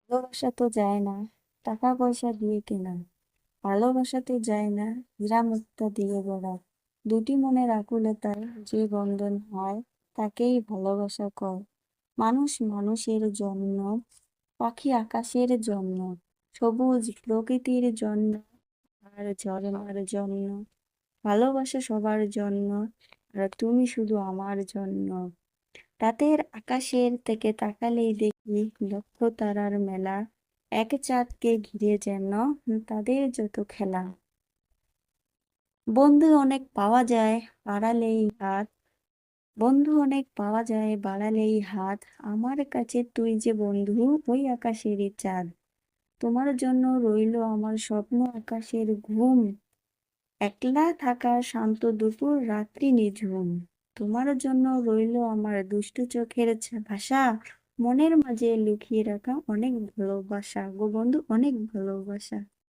ভালোবাসা তো যায় না টাকা পয়সা দিয়ে কেনা। ভালোবাসাতে যায় না হীরা মুক্তা দিয়ে গড়া। দুটি মনের আকুলতায় যে বন্ধন হয় তাকেই ভালোবাসা কয়। মানুষ মানুষের জন্য, পাখি আকাশের জন্য, সবুজ প্রকৃতির জন্য, আর ঝরনার জন্য। ভালোবাসা সবার জন্য, আর তুমি শুধু আমার জন্য। রাতের আকাশের থেকে তাকালেই দেখি লক্ষ তারার মেলা, এক চাঁদকে ঘিরে যেন তাদের যত খেলা। বন্ধু অনেক পাওয়া যায় বাড়ালেই হাত, বন্ধু অনেক পাওয়া যায় বাড়ালেই হাত। আমার কাছে তুই যে বন্ধু, ওই আকাশেরই চাঁদ। তোমার জন্য রইলো আমার স্বপ্ন আকাশের ঘুম, একলা থাকা শান্ত দুপুর রাত্রি নিঝুম। তোমার জন্য রইলো আমার দুষ্টু চোখের ভাষা, মনের মাঝে লুকিয়ে রাখা অনেক ভালোবাসা গো বন্ধু, অনেক ভালোবাসা।